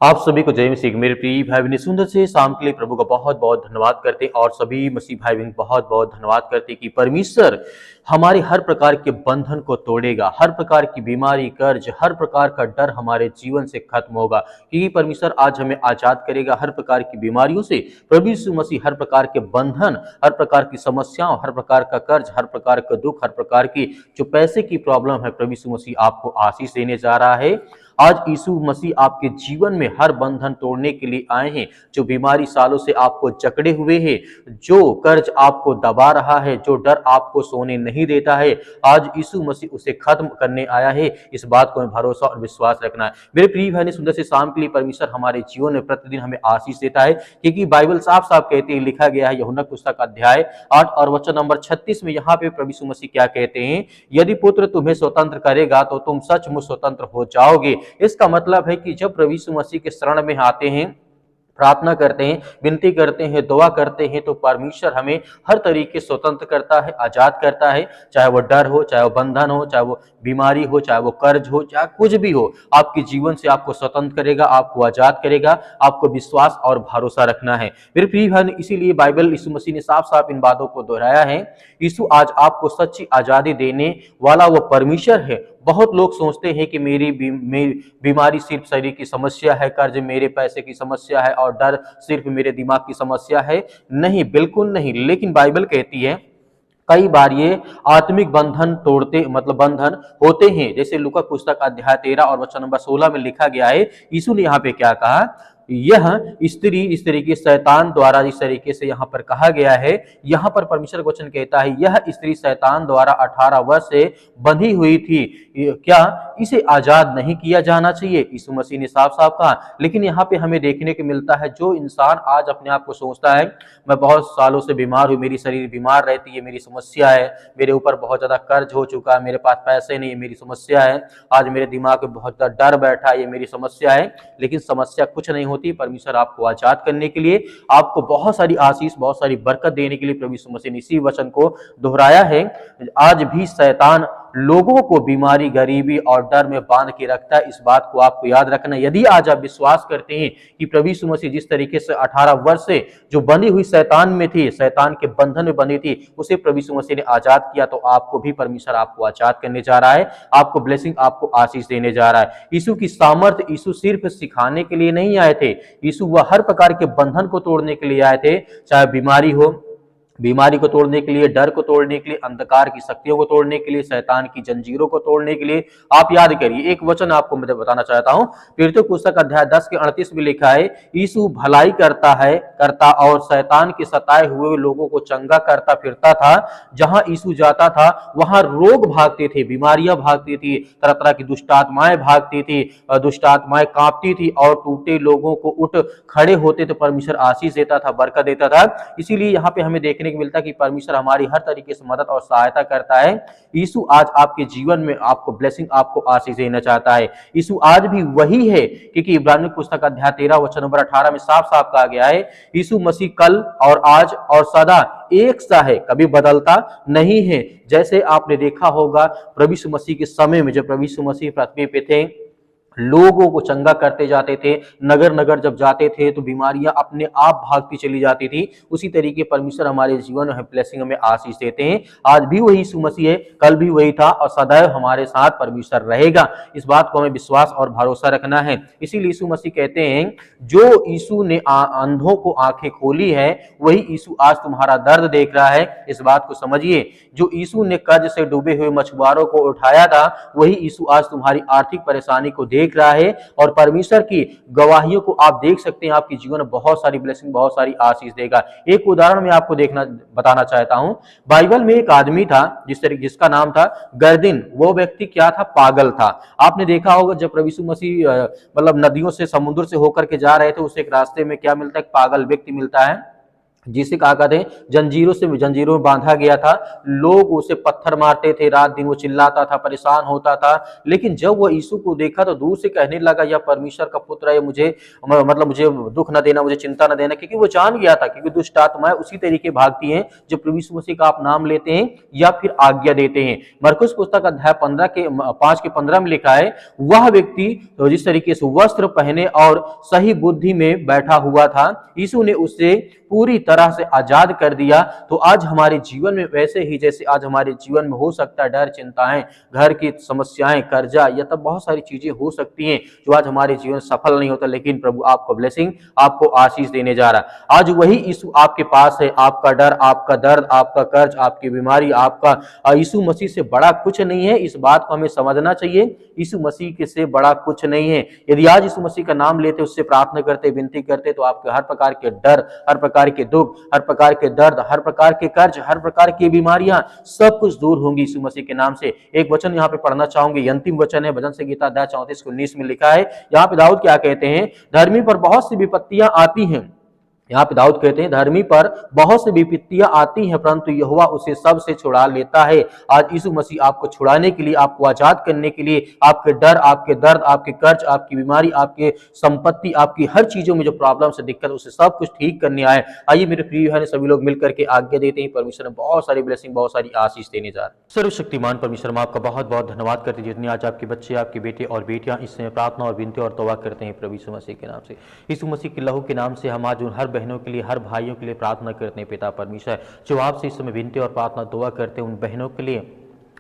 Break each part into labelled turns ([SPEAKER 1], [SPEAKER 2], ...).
[SPEAKER 1] आप सभी को जय मसीह। मेरे प्रिय भाई बहन, सुंदर से शाम के लिए प्रभु का बहुत बहुत धन्यवाद करते हैं और सभी मसीह भाई बहन बहुत बहुत धन्यवाद करते हैं कि परमेश्वर हमारे हर प्रकार के बंधन को तोड़ेगा, हर प्रकार की बीमारी, कर्ज, हर प्रकार का डर हमारे जीवन से खत्म होगा, क्योंकि परमेश्वर आज हमें आजाद करेगा हर प्रकार की बीमारियों से। प्रभु यीशु मसीह हर प्रकार के बंधन, हर प्रकार की समस्याओं, हर प्रकार का कर्ज, हर प्रकार का दुख, हर प्रकार की जो पैसे की प्रॉब्लम है, प्रभु यीशु मसीह आपको आशीष देने जा रहा है। आज यीशु मसीह आपके जीवन में हर बंधन तोड़ने के लिए आए हैं। जो बीमारी सालों से आपको जकड़े हुए है, जो कर्ज आपको दबा रहा है, जो डर आपको सोने नहीं देता है, आज यीशु मसीह उसे खत्म करने आया है। इस बात को हमें भरोसा और विश्वास रखना है। मेरे प्रिय भाई ने सुंदर से शाम के लिए परमेश्वर हमारे जीवन में प्रतिदिन हमें आशीष देता है, क्योंकि बाइबल साफ साफ कहती है, लिखा गया है यूहन्ना पुस्तक अध्याय 8 और वचन नंबर 36 में। यहाँ पे प्रभु यीशु मसीह क्या कहते हैं, यदि पुत्र तुम्हें स्वतंत्र करेगा तो तुम सचमुच स्वतंत्र हो जाओगे। इसका मतलब है कि जब प्रभु यीशु मसीह के शरण में आते हैं, प्रार्थना करते हैं, विनती करते हैं, दुआ करते हैं, तो परमेश्वर हमें हर तरीके स्वतंत्र करता है, आजाद करता है। चाहे वो डर हो, चाहे वो बंधन हो, चाहे वो बीमारी हो, चाहे वो कर्ज हो, चाहे कुछ भी हो, आपके जीवन से आपको स्वतंत्र करेगा, आपको आजाद करेगा। आपको विश्वास और भरोसा रखना है। मेरे प्रिय भाई, इसीलिए बाइबल यीशु मसीह ने साफ साफ इन बातों को दोहराया है। यीशु आज आपको सच्ची आजादी देने वाला वो परमेश्वर है। बहुत लोग सोचते हैं कि मेरी बीमारी सिर्फ शरीर की समस्या है, कर्ज मेरे पैसे की समस्या है और डर सिर्फ मेरे दिमाग की समस्या है। नहीं, बिल्कुल नहीं। लेकिन बाइबल कहती है कई बार ये आत्मिक बंधन तोड़ते मतलब बंधन होते हैं। जैसे लूका पुस्तक अध्याय 13 और वचन नंबर 16 में लिखा गया है, यीशु ने यहाँ पे क्या कहा, यह स्त्री इस तरीके शैतान द्वारा, इस तरीके से यहाँ पर कहा गया है, यहाँ पर परमेश्वर वचन कहता है, यह स्त्री शैतान द्वारा 18 वर्ष से बंधी हुई थी, क्या इसे आजाद नहीं किया जाना चाहिए? यीशु मसीह ने साफ साफ कहा। लेकिन यहाँ पे हमें देखने को मिलता है, जो इंसान आज अपने आप को सोचता है मैं बहुत सालों से बीमार हूँ, मेरी शरीर बीमार रहती है, मेरी समस्या है, मेरे ऊपर बहुत ज्यादा कर्ज हो चुका है, मेरे पास पैसे नहीं है, मेरी समस्या है, आज मेरे दिमाग में बहुत ज्यादा डर बैठा है, ये मेरी समस्या है। लेकिन समस्या कुछ नहीं होती। परमेश्वर आपको आजाद करने के लिए, आपको बहुत सारी आशीष, बहुत सारी बरकत देने के लिए प्रभु यीशु मसीह ने इसी वचन को दोहराया है। आज भी शैतान लोगों को बीमारी, गरीबी और डर में बांध के रखता है। इस बात को आपको याद रखना। यदि आज आप विश्वास करते हैं कि प्रभु यीशु मसीह जिस तरीके से 18 वर्ष से जो बंधी हुई शैतान में थी, शैतान के बंधन में बंधी थी, उसे प्रभु यीशु मसीह ने आजाद किया, तो आपको भी परमेश्वर आपको आजाद करने जा रहा है, आपको ब्लेसिंग, आपको आशीष देने जा रहा है। यीशु की सामर्थ्य, यीशु सिर्फ सिखाने के लिए नहीं आए थे, यीशु वह हर प्रकार के बंधन को तोड़ने के लिए आए थे। चाहे बीमारी हो, बीमारी को तोड़ने के लिए, डर को तोड़ने के लिए, अंधकार की शक्तियों को तोड़ने के लिए, शैतान की जंजीरों को तोड़ने के लिए। आप याद करिए, एक वचन आपको मैं बताना चाहता हूं, प्रेरितों पुस्तक अध्याय 10 के 38 में लिखा है, यीशु भलाई करता और शैतान के सताए हुए लोगों को चंगा करता फिरता था। जहां यीशु जाता था वहां रोग भागते थे, बीमारियां भागती थी, तरह तरह की दुष्ट आत्माएं भागती थी, दुष्ट आत्माएं कांपती थी और टूटे लोगों को उठ खड़े होते तो परमेश्वर आशीष देता था, बरकत देता था। इसीलिए यहाँ पे हमें देखने को मिलता है कि परमेश्वर हमारी हर तरीके से मदद और सहायता करता है। यीशु आज आपके जीवन में आपको ब्लेसिंग, आपको आशीष देना चाहता है। यीशु आज भी वही है, क्योंकि इब्रानियों पुस्तक अध्याय 13 वचन नंबर 18 में साफ साफ कहा गया है, यीशु मसीह कल और आज और सदा एक सा है, कभी बदलता नहीं है। जैसे आपने देखा होगा प्रभु यीशु मसीह के समय में, जब प्रभु यीशु मसीह पृथ्वी पे थे, लोगों को चंगा करते जाते थे, नगर नगर जब जाते थे तो बीमारियां अपने आप भागती चली जाती थी। उसी तरीके परमेश्वर हमारे जीवन में ब्लेसिंग में आशीष देते हैं। आज भी वही यीशु मसीह है, कल भी वही था और सदैव हमारे साथ परमेश्वर रहेगा। इस बात को हमें विश्वास और भरोसा रखना है। इसीलिए यीशु मसीह कहते हैं, जो यीशु ने अंधों को आंखें खोली है, वही यीशु आज तुम्हारा दर्द देख रहा है। इस बात को समझिए, जो यीशु ने कर्ज से डूबे हुए मछुआरों को उठाया था, वही यीशु आज तुम्हारी आर्थिक परेशानी को देख रहा है। और परमेश्वर की गवाहियों को आप देख सकते हैं, आपके जीवन में बहुत सारी ब्लेसिंग, बहुत सारी आशीष देगा। एक उदाहरण मैं आपको बताना चाहता हूं। बाइबल में एक आदमी था जिसका नाम था गर्दिन। वो व्यक्ति क्या था? पागल था। आपने देखा होगा जब प्रभु यीशु मसीह मतलब नदियों से, समुद्र से होकर के जा रहे थे, उसे एक रास्ते में क्या मिलता है? एक पागल व्यक्ति मिलता है। जिसे कहा कहते हैं जंजीरों में बांधा गया था। लोग उसे पत्थर मारते थे, रात दिन वो चिल्लाता था, परेशान होता था। लेकिन जब वो यीशु को देखा तो दूर से कहने लगा, यह परमेश्वर का पुत्र है, मुझे मतलब मुझे दुख न देना, मुझे चिंता न देना। क्योंकि वो जान गया था, क्योंकि दुष्ट आत्माएं उसी तरीके भागती हैं जो प्रभु यीशु मसीह का आप नाम लेते हैं या फिर आज्ञा देते हैं। मरकुस पुस्तक अध्याय 5 के 15 में लिखा है, वह व्यक्ति तो जिस तरीके से वस्त्र पहने और सही बुद्धि में बैठा हुआ था, यीशु ने उससे पूरी तरह से आजाद कर दिया। तो आज हमारे जीवन में वैसे ही जैसे आज हमारे जीवन में हो सकता है डर, चिंताएं, घर की समस्याएं, कर्जा, या तब बहुत सारी चीजें हो सकती हैं जो आज हमारे जीवन सफल नहीं होता, लेकिन प्रभु आपको ब्लेसिंग, आपको आशीष देने जा रहा है। आज वही यीशु आपके पास है। आपका डर, आपका दर्द, आपका कर्ज, आपकी बीमारी, आपका यीशु मसीह से बड़ा कुछ नहीं है। इस बात को हमें समझना चाहिए। यीशु मसीह के से बड़ा कुछ नहीं है। यदि आज यीशु मसीह का नाम लेते, उससे प्रार्थना करते, विनती करते, तो आपके हर प्रकार के डर, हर प्रकार के दुख, हर प्रकार के दर्द, हर प्रकार के कर्ज, हर प्रकार की बीमारियां सब कुछ दूर होंगी यीशु मसीह के नाम से। एक वचन यहाँ पे पढ़ना चाहूंगे, अंतिम वचन है, भजन संहिता अध्याय 34-19 में लिखा है। यहाँ पे दाऊद क्या कहते हैं, धर्मी पर बहुत सी विपत्तियां आती हैं। यहाँ पे दाऊद कहते हैं, धर्मी पर बहुत सी विपत्तियां आती हैं, परंतु यहोवा उसे सब से छुड़ा लेता है। आज यीशु मसीह आपको छुड़ाने के लिए, आपको आजाद करने के लिए, आपके डर, आपके दर्द, आपके कर्ज, आपकी बीमारी, आपके संपत्ति, आपकी हर चीजों में जो प्रॉब्लम से दिक्कत, उसे सब कुछ ठीक करने आए। आइए मेरे प्रिय भाई, सभी लोग मिलकर के आज्ञा देते हैं। परमेश्वर ने बहुत सारी ब्लेसिंग, बहुत सारी आशीष देने जा रहे हैं। सर्वशक्तिमान परमेश्वर, हम आपका बहुत बहुत धन्यवाद करते हैं, जितने आज आपके बच्चे, आपके बेटे और बेटियां इस समय प्रार्थना और विनती और तौबा करते हैं प्रभु यीशु मसीह के नाम से। यीशु मसीह के लहू के नाम से हम आज उन हर बहनों के लिए, हर भाइयों के लिए प्रार्थना करते हैं। पिता परमेश्वर, जो आपसे इस समय विनती और प्रार्थना दुआ करते हैं, उन बहनों के लिए,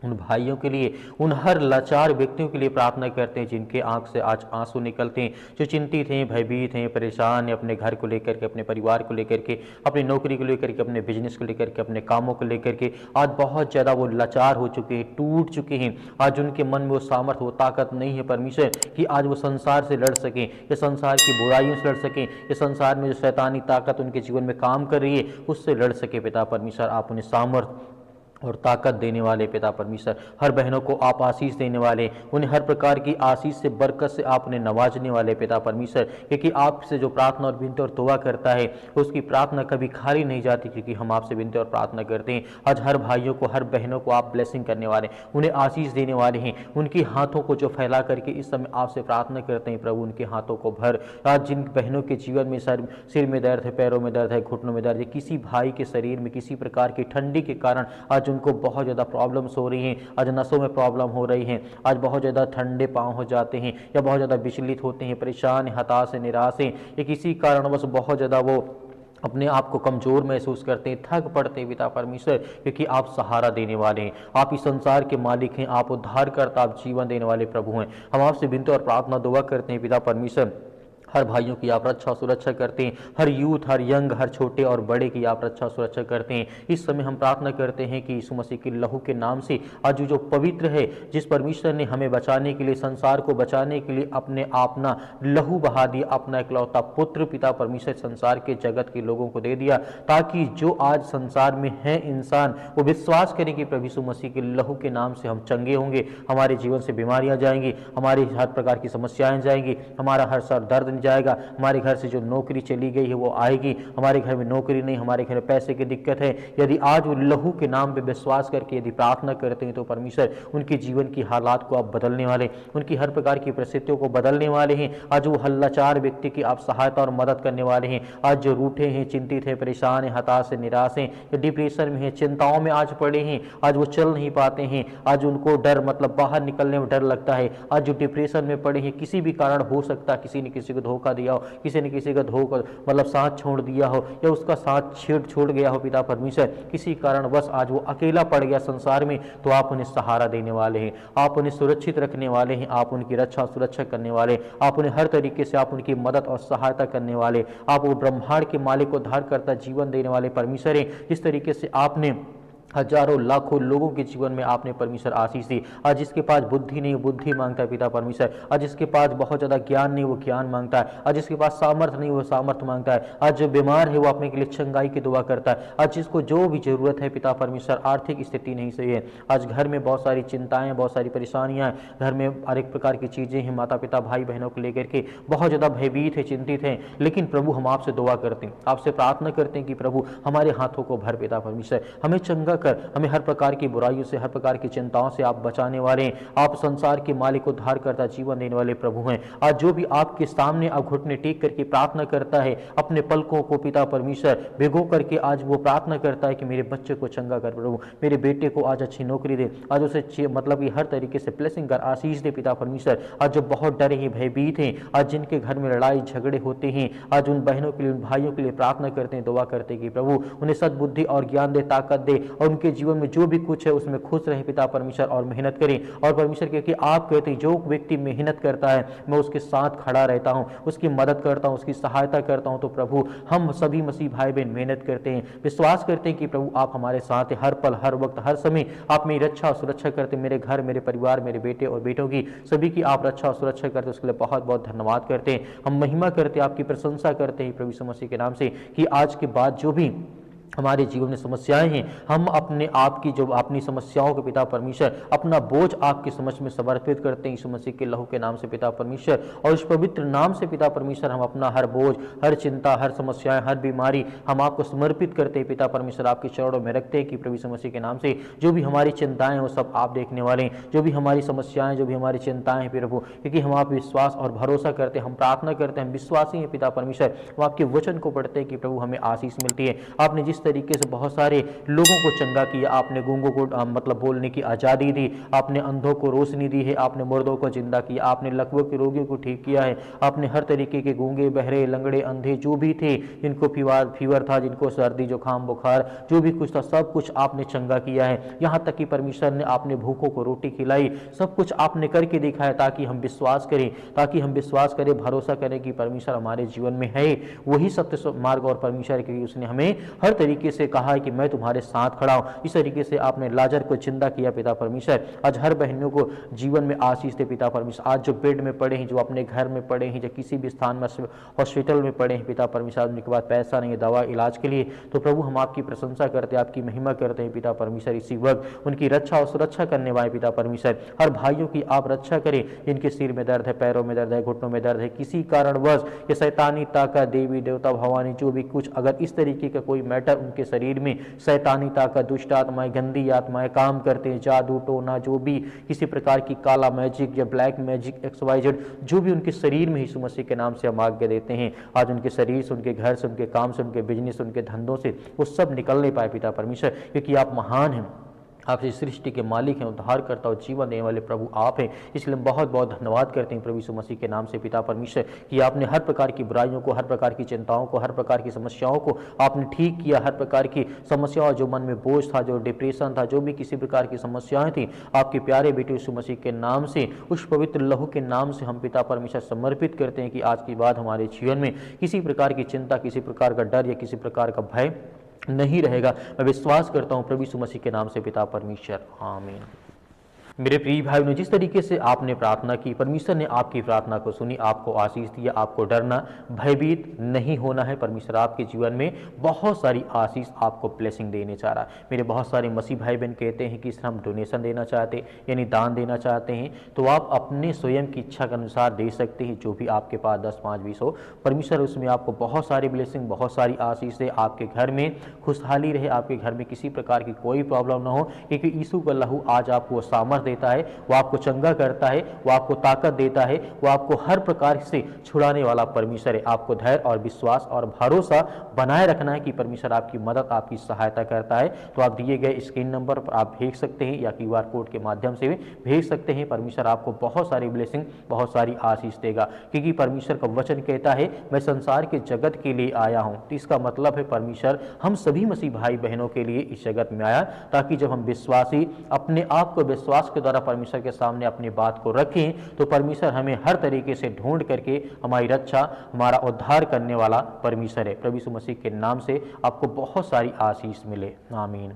[SPEAKER 1] उन भाइयों के लिए, उन हर लाचार व्यक्तियों के लिए प्रार्थना करते हैं जिनके आंख से आज आंसू निकलते हैं, जो चिंतित हैं, भयभीत हैं, परेशान हैं, अपने घर को लेकर के, अपने परिवार को लेकर के, अपनी नौकरी को लेकर के, अपने बिजनेस को लेकर के, अपने कामों को लेकर के आज बहुत ज़्यादा वो लाचार हो चुके हैं, टूट चुके हैं। आज उनके मन में वो सामर्थ्य, वो ताकत नहीं है परमेश्वर कि आज वो संसार से लड़ सकें, ये संसार की बुराइयों से लड़ सकें, ये संसार में जो शैतानी ताकत उनके जीवन में काम कर रही है उससे लड़ सके। पिता परमेश्वर, आप उन्हें सामर्थ्य और ताकत देने वाले पिता परमेश्वर, हर बहनों को आप आशीष देने वाले, उन्हें हर प्रकार की आशीष से, बरकत से आप उन्हें नवाजने वाले पिता परमेश्वर। क्योंकि आपसे जो प्रार्थना और विनती और तौबा करता है उसकी प्रार्थना कभी खाली नहीं जाती, क्योंकि हम आपसे विनती और प्रार्थना करते हैं। आज हर भाइयों को, हर बहनों को आप ब्लेसिंग करने वाले, उन्हें आशीष देने वाले हैं। उनकी हाथों को जो फैला करके इस समय आपसे प्रार्थना करते हैं प्रभु, उनके हाथों को भर। आज जिन बहनों के जीवन में सिर में दर्द है, पैरों में दर्द है, घुटनों में दर्द है, किसी भाई के शरीर में किसी प्रकार की ठंडी के कारण आज उनको बहुत ज़्यादा प्रॉब्लम्स हो रही हैं, आज नसों में प्रॉब्लम हो रही हैं, आज बहुत ज़्यादा ठंडे पाँव हो जाते हैं, या बहुत ज़्यादा विचलित होते हैं, परेशान, हताश, निराश हैं, या किसी कारणवश बहुत ज़्यादा वो अपने आप को कमजोर महसूस करते हैं, थक पड़ते हैं पिता परमेश्वर। क्योंकि आप सहारा देने वाले हैं, आप इस संसार के मालिक हैं, आप उद्धारकर्ता, आप जीवन देने वाले प्रभु हैं। हम आपसे विनती और प्रार्थना दुआ करते हैं पिता परमेश्वर, हर भाइयों की आप रक्षा सुरक्षा करते हैं, हर यूथ, हर यंग, हर छोटे और बड़े की आप रक्षा सुरक्षा करते हैं। इस समय हम प्रार्थना करते हैं कि यीशु मसीह के लहू के नाम से आज जो पवित्र है, जिस परमेश्वर ने हमें बचाने के लिए, संसार को बचाने के लिए अपने अपना लहू बहा दिया, अपना इकलौता पुत्र पिता परमेश्वर संसार के जगत के लोगों को दे दिया, ताकि जो आज संसार में है इंसान, वो विश्वास करें कि प्रभु यीशु मसीह के लहू के नाम से हम चंगे होंगे, हमारे जीवन से बीमारियां जाएंगी, हमारी हर प्रकार की समस्याएं जाएंगी, हमारा हर सर दर्द जाएगा, हमारे घर से जो नौकरी चली गई है वो आएगी, हमारे घर में नौकरी नहीं, हमारे घर में पैसे की दिक्कत है। यदि आज वो लहू के नाम पे विश्वास करके यदि प्रार्थना करते हैं तो परमेश्वर उनके जीवन की हालात को आप बदलने वाले, उनकी हर प्रकार की परिस्थितियों को बदलने वाले हैं। आज वो हल्लाचार व्यक्ति की आप सहायता और मदद करने वाले हैं। आज जो रूठे हैं, चिंतित हैं, परेशान हैं, हताश हैं, निराश हैं, या डिप्रेशन में हैं, चिंताओं में आज पड़े हैं, आज वो चल नहीं पाते हैं, आज उनको डर, मतलब बाहर निकलने में डर लगता है, आज जो डिप्रेशन में पड़े हैं, किसी भी कारण हो सकता है, किसी ने किसी को धोखा दिया हो, किसी ने किसी का धोखा मतलब साथ छोड़ दिया हो, या उसका साथ छोड़ गया हो पिता परमेश्वर, किसी कारण बस आज वो अकेला पड़ गया संसार में, तो आप उन्हें सहारा देने वाले हैं, आप उन्हें सुरक्षित रखने वाले हैं, आप उनकी रक्षा सुरक्षा करने वाले, आप उन्हें हर तरीके से आप उनकी मदद और सहायता करने वाले, आप वो ब्रह्मांड के मालिक, उद्धारकर्ता, जीवन देने वाले परमेश्वर हैं। जिस तरीके से आपने हजारों लाखों लोगों के जीवन में आपने परमेश्वर आशीष दी। आज जिसके पास बुद्धि नहीं, बुद्धि मांगता है पिता परमेश्वर। आज जिसके पास बहुत ज़्यादा ज्ञान नहीं, वो ज्ञान मांगता है। आज जिसके पास सामर्थ्य नहीं, वो सामर्थ्य मांगता है। आज जो बीमार है वो अपने के लिए चंगाई की दुआ करता है। आज जिसको जो भी जरूरत है पिता परमेश्वर, आर्थिक स्थिति नहीं सही है, आज घर में बहुत सारी चिंताएं, बहुत सारी परेशानियां, घर में हर एक प्रकार की चीज़ें हैं, माता पिता भाई बहनों को लेकर के बहुत ज़्यादा भयभीत है, चिंतित हैं, लेकिन प्रभु हम आपसे दुआ करते हैं, आपसे प्रार्थना करते हैं कि प्रभु हमारे हाथों को भर पिता परमेश्वर, हमें चंगा कर, हमें हर प्रकार की बुराइयों से, हर प्रकार की चिंताओं से आप बचाने वाले हैं। आप संसार के मालिक, उद्धार करता, जीवन देने वाले प्रभु हैं। आज जो भी आपके सामने अब घुटने टेक करके प्रार्थना करता है, अपने पलकों को पिता परमेश्वर भिगो करके आज वो प्रार्थना करता है कि मेरे बच्चे को चंगा कर प्रभु, मेरे बेटे को आज अच्छी नौकरी दे, आज उसे मतलब कि हर तरीके से ब्लेसिंग कर, आशीष दे पिता परमेश्वर। आज जो बहुत डरे हैं, भयभीत हैं, आज जिनके घर में लड़ाई झगड़े होते हैं, आज उन बहनों के लिए, उन भाइयों के लिए प्रार्थना करते हैं, दुआ करते हैं कि प्रभु उन्हें सद्बुद्धि और ज्ञान दे, ताकत दे, और उनके जीवन में जो भी कुछ है उसमें खुश रहे पिता परमेश्वर, और मेहनत करें। और परमेश्वर क्योंकि आप कहते हैं जो व्यक्ति मेहनत करता है मैं उसके साथ खड़ा रहता हूं, उसकी मदद करता हूं, उसकी सहायता करता हूं। तो प्रभु हम सभी मसीह भाई बहन मेहनत करते हैं, विश्वास करते हैं कि प्रभु आप हमारे साथ हैं, हर पल, हर वक्त, हर समय आप मेरी रक्षा और सुरक्षा करते हैं। मेरे घर, मेरे परिवार, मेरे बेटे और बेटों की, सभी की आप रक्षा और सुरक्षा करते हैं, उसके लिए बहुत बहुत धन्यवाद करते हैं। हम महिमा करते हैं, आपकी प्रशंसा करते हैं प्रभु यीशु मसीह के नाम से, कि आज के बाद जो भी हमारे जीवन में समस्याएं हैं, हम अपने आप की जो अपनी समस्याओं के पिता परमेश्वर अपना बोझ आपकी समझ में समर्पित करते हैं यीशु मसीह के लहू के नाम से पिता परमेश्वर, और इस पवित्र नाम से पिता परमेश्वर हम अपना हर बोझ, हर चिंता, हर समस्याएं, हर बीमारी हम आपको समर्पित करते हैं पिता परमेश्वर, आपके चरणों में रखते हैं कि प्रभु यीशु मसीह के नाम से जो भी हमारी चिंताएं हैं वो सब आप देखने वाले हैं, जो भी हमारी समस्याएं, जो भी हमारी चिंताएं हैं प्रभु, क्योंकि हम आप विश्वास और भरोसा करते हैं, हम प्रार्थना करते हैं, हम विश्वासी हैं पिता परमेश्वर, हम आपके वचन को पढ़ते हैं कि प्रभु हमें आशीष मिलती है। आपने जिस तरीके से बहुत सारे लोगों को चंगा किया, आपने गूंगों को मतलब बोलने की आज़ादी दी, आपने अंधों को रोशनी दी है, आपने मुर्दों को जिंदा किया, आपने लकवों के रोगियों को ठीक किया है, आपने हर तरीके के गूंगे, बहरे, लंगड़े, अंधे जो भी थे, जिनको फीवर था, जिनको सर्दी, जुकाम, बुखार जो भी कुछ था, सब कुछ आपने चंगा किया है। यहाँ तक कि परमेश्वर ने आपने भूखों को रोटी खिलाई, सब कुछ आपने करके दिखाया ताकि हम विश्वास करें, ताकि हम विश्वास करें, भरोसा करें कि परमेश्वर हमारे जीवन में है, वही सत्य मार्ग और परमेश्वर, क्योंकि उसने हमें हर तरीके से कहा है कि मैं तुम्हारे साथ खड़ा हूं। इस तरीके से आपने लाजर को जिंदा किया पिता परमेश्वर, आज हर बहनों को जीवन में आशीष दे पिता परमेश्वर। आज जो बेड में पड़े हैं, जो अपने घर में पड़े हैं, जो किसी भी स्थान में हॉस्पिटल में पड़े हैं पिता परमेश्वर, उनके पास पैसा नहीं है दवा इलाज के लिए, तो प्रभु हम आपकी प्रशंसा करते हैं, आपकी महिमा करते हैं पिता परमेश्वर। इसी वक्त उनकी रक्षा और सुरक्षा करने वाले पिता परमेश्वर, हर भाइयों की आप रक्षा करें, जिनके सिर में दर्द है, पैरों में दर्द है, घुटनों में दर्द है, किसी कारणवश ये शैतानी ताकत, देवी देवता, भवानी जो भी कुछ, अगर इस तरीके का कोई मैटर उनके शरीर में शैतानी ताकत, दुष्ट आत्माएं, गंदी आत्माएं काम करते हैं, जादू टोना, जो भी किसी प्रकार की काला मैजिक या ब्लैक मैजिक XYZ जो भी उनके शरीर में यीशु मसीह के नाम से हम आज्ञा देते हैं, आज उनके शरीर से, उनके घर से, उनके काम से, उनके बिजनेस, उनके धंधों से वो सब निकलने पाए पिता परमेश्वर, क्योंकि आप महान हैं, आप इस सृष्टि के मालिक हैं, उद्धार करता और जीवन देने वाले प्रभु आप हैं। इसलिए हम बहुत बहुत धन्यवाद करते हैं प्रभु यीशु मसीह के नाम से पिता परमेश्वर, कि आपने हर प्रकार की बुराइयों को, हर प्रकार की चिंताओं को, हर प्रकार की समस्याओं को आपने ठीक किया। हर प्रकार की समस्याओं, जो मन में बोझ था, जो डिप्रेशन था, जो भी किसी प्रकार की समस्याएं थी, आपके प्यारे बेटे यीशु मसीह के नाम से, उस पवित्र लहू के नाम से हम पिता परमेश्वर समर्पित करते हैं कि आज के बाद हमारे जीवन में किसी प्रकार की चिंता, किसी प्रकार का डर या किसी प्रकार का भय नहीं रहेगा। मैं विश्वास करता हूं प्रभु यीशु मसीह के नाम से पिता परमेश्वर, आमीन। मेरे प्रिय भाई ने जिस तरीके से आपने प्रार्थना की, परमेश्वर ने आपकी प्रार्थना को सुनी, आपको आशीष दिया। आपको डरना, भयभीत नहीं होना है। परमेश्वर आपके जीवन में बहुत सारी आशीष, आपको ब्लेसिंग देने चाह रहा है। मेरे बहुत सारे मसीह भाई बहन कहते हैं कि सर हम डोनेशन देना चाहते हैं, यानी दान देना चाहते हैं, तो आप अपने स्वयं की इच्छा के अनुसार दे सकते हैं, जो भी आपके पास 10, 5, 20 हो। परमेश्वर उसमें आपको बहुत सारी ब्लेसिंग, बहुत सारी आशीष दे, आपके घर में खुशहाली रहे, आपके घर में किसी प्रकार की कोई प्रॉब्लम ना हो, क्योंकि यीशु का लहू आज आपको सामर्थ देता है, वो आपको चंगा करता है, वो आपको ताकत देता है, वो आपको हर प्रकार से छुड़ाने वाला परमेश्वर है। आपको धैर्य और विश्वास और भरोसा बनाए रखना है कि परमेश्वर आपकी मदद, आपकी सहायता करता है। तो आप दिए गए स्क्रीन नंबर पर आप भेज सकते हैं या QR कोड के माध्यम से भी भेज सकते हैं। परमेश्वर आपको बहुत सारी ब्लेसिंग, बहुत सारी आशीष देगा, क्योंकि परमेश्वर का वचन कहता है मैं संसार के जगत के लिए आया हूं। तो इसका मतलब है परमेश्वर हम सभी मसीह भाई बहनों के लिए इस जगत में आया, ताकि जब हम विश्वासी अपने आप को विश्वास के द्वारा परमेश्वर के सामने अपनी बात को रखें, तो परमेश्वर हमें हर तरीके से ढूंढ करके हमारी रक्षा, हमारा उद्धार करने वाला परमेश्वर है। प्रभु यीशु मसीह के नाम से आपको बहुत सारी आशीष मिले, आमीन।